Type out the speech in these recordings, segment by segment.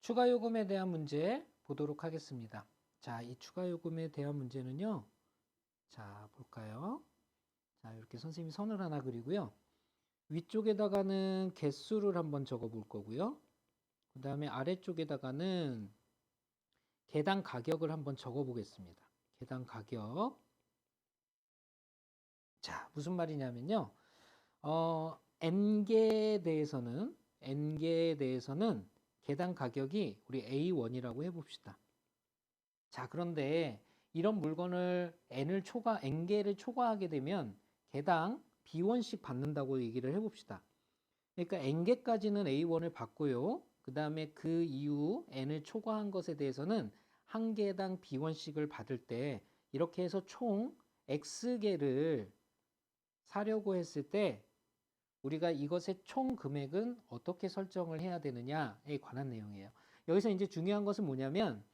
추가 요금에 대한 문제 보도록 하겠습니다. 자, 이 추가 요금에 대한 문제는요. 자, 볼까요? 자, 이렇게 선생님이 선을 하나 그리고요. 위쪽에다가는 개수를 한번 적어 볼 거고요. 그 다음에 아래쪽에다가는 개당 가격을 한번 적어 보겠습니다. 개당 가격. 자, 무슨 말이냐면요. N개에 대해서는 개당 가격이 우리 A1이라고 해봅시다. 자, 그런데 이런 물건을 N개를 초과하게 되면 개당 B1씩 받는다고 얘기를 해봅시다. 그러니까 N개까지는 A1을 받고요. 그 다음에 그 이후 N을 초과한 것에 대해서는 한 개당 B1씩을 받을 때 이렇게 해서 총 X개를 사려고 했을 때 우리가 이것의 총 금액은 어떻게 설정을 해야 되느냐에 관한 내용이에요. 여기서 이제 중요한 것은 뭐냐면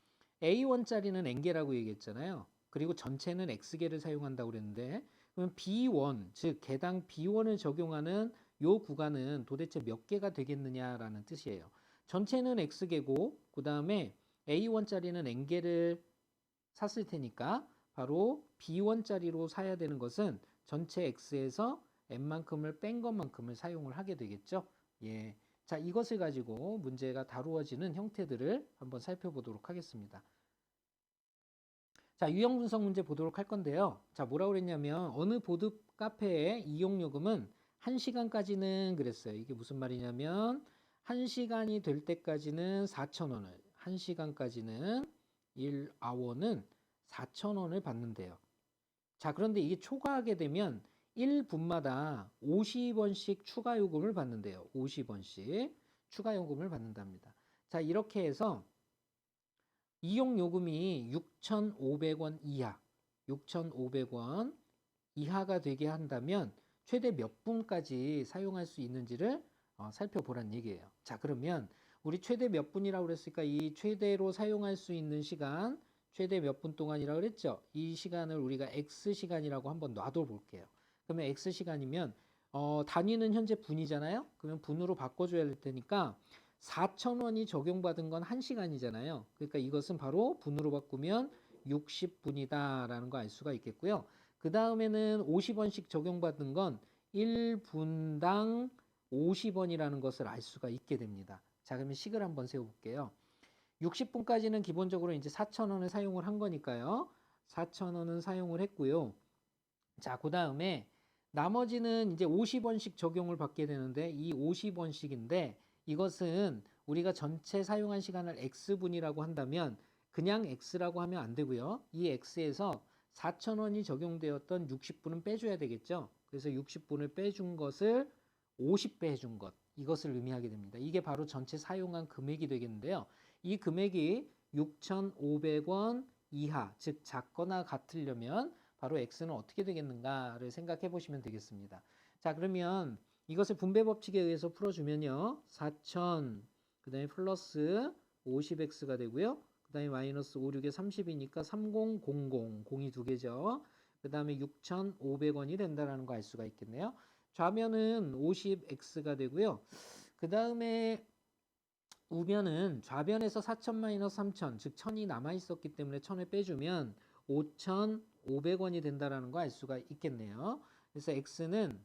A1짜리는 N개라고 얘기했잖아요. 그리고 전체는 X개를 사용한다고 그랬는데 그러면 B1, 즉 개당 B1을 적용하는 요 구간은 도대체 몇 개가 되겠느냐라는 뜻이에요. 전체는 X개고 그 다음에 A1짜리는 N개를 샀을 테니까 바로 B1짜리로 사야 되는 것은 전체 X에서 N만큼을 뺀 것만큼을 사용을 하게 되겠죠. 예. 자, 이것을 가지고 문제가 다루어지는 형태들을 한번 살펴보도록 하겠습니다. 자, 유형 분석 문제 보도록 할 건데요. 자, 뭐라고 그랬냐면 어느 보드 카페의 이용 요금은 1시간까지는 그랬어요. 이게 무슨 말이냐면 1시간이 될 때까지는 4,000원을, 1시간까지는 1아워는 4,000원을 받는데요. 자, 그런데 이게 초과하게 되면 1분마다 50원씩 추가 요금을 받는데요. 50원씩 추가 요금을 받는답니다. 자, 이렇게 해서 이용 요금이 6,500원 이하, 6,500원 이하가 되게 한다면 최대 몇 분까지 사용할 수 있는지를 살펴보란 얘기예요. 자, 그러면 우리 최대 몇 분이라고 그랬을까? 이 최대로 사용할 수 있는 시간, 최대 몇 분 동안이라고 그랬죠? 이 시간을 우리가 X시간이라고 한번 놔둬 볼게요. 그러면 X시간이면 단위는 현재 분이잖아요. 그러면 분으로 바꿔줘야 될 테니까 4,000원이 적용받은 건 1시간이잖아요. 그러니까 이것은 바로 분으로 바꾸면 60분이다라는 거 알 수가 있겠고요. 그 다음에는 50원씩 적용받은 건 1분당 50원이라는 것을 알 수가 있게 됩니다. 자, 그러면 식을 한번 세워볼게요. 60분까지는 기본적으로 이제 4,000원을 사용을 한 거니까요. 4,000원은 사용을 했고요. 자, 그 다음에 나머지는 이제 50원씩 적용을 받게 되는데 이 50원씩인데 이것은 우리가 전체 사용한 시간을 X분이라고 한다면 그냥 X라고 하면 안 되고요. 이 X에서 4,000원이 적용되었던 60분은 빼줘야 되겠죠. 그래서 60분을 빼준 것을 50배 해준 것, 이것을 의미하게 됩니다. 이게 바로 전체 사용한 금액이 되겠는데요. 이 금액이 6,500원 이하, 즉 작거나 같으려면 바로 X는 어떻게 되겠는가를 생각해 보시면 되겠습니다. 자, 그러면 이것을 분배 법칙에 의해서 풀어주면요. 4,000, 그 다음에 플러스 50X가 되고요. 그 다음에 마이너스 5, 6에 30이니까 3000, 0이 두 개죠. 그 다음에 6,500원이 된다는 거 알 수가 있겠네요. 좌변은 50X가 되고요. 그 다음에 우변은 좌변에서 4,000 마이너스 3,000, 즉 1,000이 남아 있었기 때문에 1,000을 빼주면 5,500원이 된다는 거 알 수가 있겠네요. 그래서 X는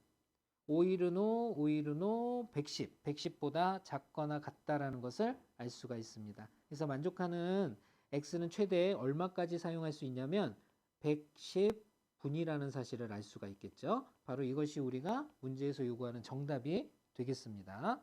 515, 110, 110보다 작거나 같다라는 것을 알 수가 있습니다. 그래서 만족하는 X는 최대 얼마까지 사용할 수 있냐면 110분이라는 사실을 알 수가 있겠죠. 바로 이것이 우리가 문제에서 요구하는 정답이 되겠습니다.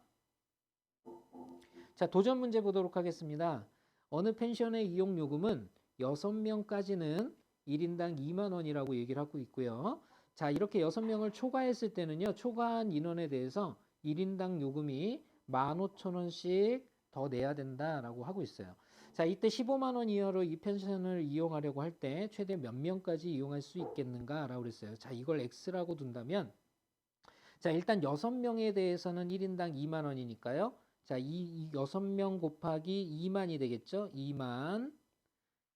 자, 도전 문제 보도록 하겠습니다. 어느 펜션의 이용 요금은 6명까지는 1인당 2만 원이라고 얘기를 하고 있고요. 자, 이렇게 6명을 초과했을 때는요. 초과한 인원에 대해서 1인당 요금이 15,000원씩 더 내야 된다라고 하고 있어요. 자, 이때 15만 원 이하로 이 펜션을 이용하려고 할 때 최대 몇 명까지 이용할 수 있겠는가라고 그랬어요. 자, 이걸 X라고 둔다면 자, 일단 6명에 대해서는 1인당 2만 원이니까요. 자, 이 6명 곱하기 2만이 되겠죠? 2만.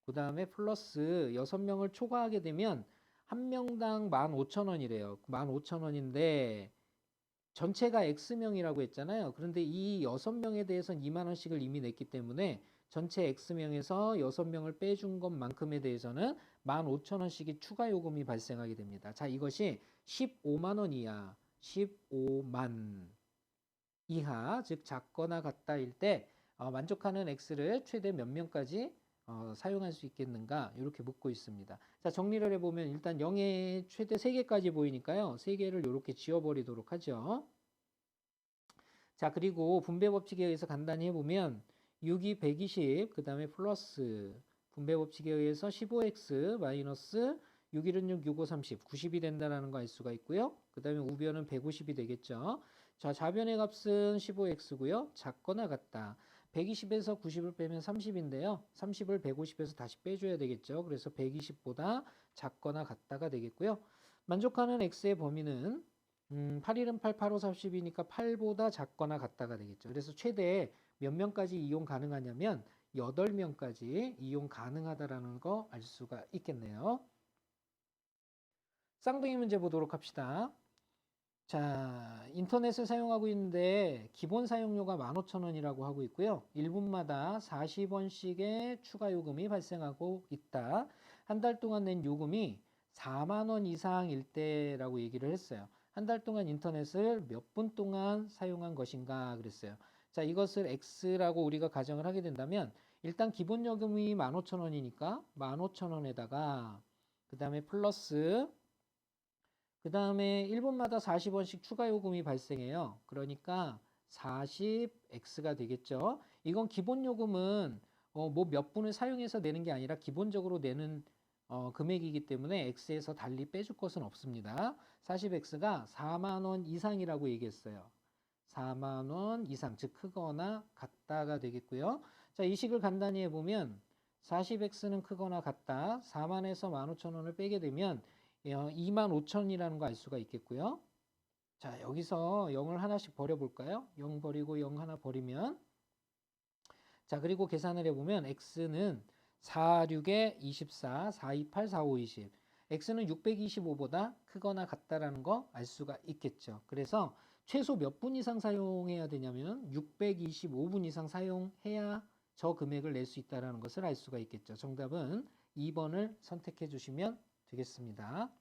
그 다음에 플러스 6명을 초과하게 되면 한 명당 15,000원이래요. 15,000원인데 전체가 X명이라고 했잖아요. 그런데 이 6명에 대해서는 2만 원씩을 이미 냈기 때문에 전체 X명에서 6명을 빼준 것만큼에 대해서는 15,000원씩이 추가 요금이 발생하게 됩니다. 자, 이것이 15만 원 이하, 15만 이하, 즉 작거나 같다일 때 만족하는 X를 최대 몇 명까지 사용할 수 있겠는가 이렇게 묻고 있습니다. 자, 정리를 해보면 일단 0에 최대 3개까지 보이니까요. 3개를 이렇게 지워버리도록 하죠. 자, 그리고 분배 법칙에 의해서 간단히 해보면 6이 120, 그 다음에 플러스 분배 법칙에 의해서 15x 마이너스 6, 1은 6, 6, 5, 30, 90이 된다는 거 알 수가 있고요. 그 다음에 우변은 150이 되겠죠. 자, 좌변의 값은 15x고요. 작거나 같다. 120에서 90을 빼면 30인데요. 30을 150에서 다시 빼줘야 되겠죠. 그래서 120보다 작거나 같다가 되겠고요. 만족하는 x의 범위는 8일은 8, 8, 5, 40이니까 8보다 작거나 같다가 되겠죠. 그래서 최대 몇 명까지 이용 가능하냐면 8명까지 이용 가능하다라는 거 알 수가 있겠네요. 쌍둥이 문제 보도록 합시다. 자, 인터넷을 사용하고 있는데 기본 사용료가 15,000원이라고 하고 있고요. 1분마다 40원씩의 추가 요금이 발생하고 있다. 한 달 동안 낸 요금이 4만 원 이상일 때라고 얘기를 했어요. 한 달 동안 인터넷을 몇 분 동안 사용한 것인가 그랬어요. 자, 이것을 X라고 우리가 가정을 하게 된다면 일단 기본 요금이 15,000원이니까 15,000원에다가 그 다음에 플러스 그 다음에 1분마다 40원씩 추가 요금이 발생해요. 그러니까 40x가 되겠죠. 이건 기본 요금은 뭐 몇 분을 사용해서 내는 게 아니라 기본적으로 내는 금액이기 때문에 x에서 달리 빼줄 것은 없습니다. 40x가 4만 원 이상이라고 얘기했어요. 4만 원 이상, 즉 크거나 같다가 되겠고요. 자, 이 식을 간단히 해보면 40x는 크거나 같다. 4만에서 15,000원을 빼게 되면 25,000이라는 거 알 수가 있겠고요. 자, 여기서 0을 하나씩 버려볼까요? 0 버리고 0 하나 버리면 자, 그리고 계산을 해보면 x는 4, 6에 24, 4, 2, 8, 4, 5, 20 x는 625보다 크거나 같다라는 거 알 수가 있겠죠. 그래서 최소 몇 분 이상 사용해야 되냐면 625분 이상 사용해야 저 금액을 낼 수 있다는 것을 알 수가 있겠죠. 정답은 2번을 선택해 주시면 되겠습니다.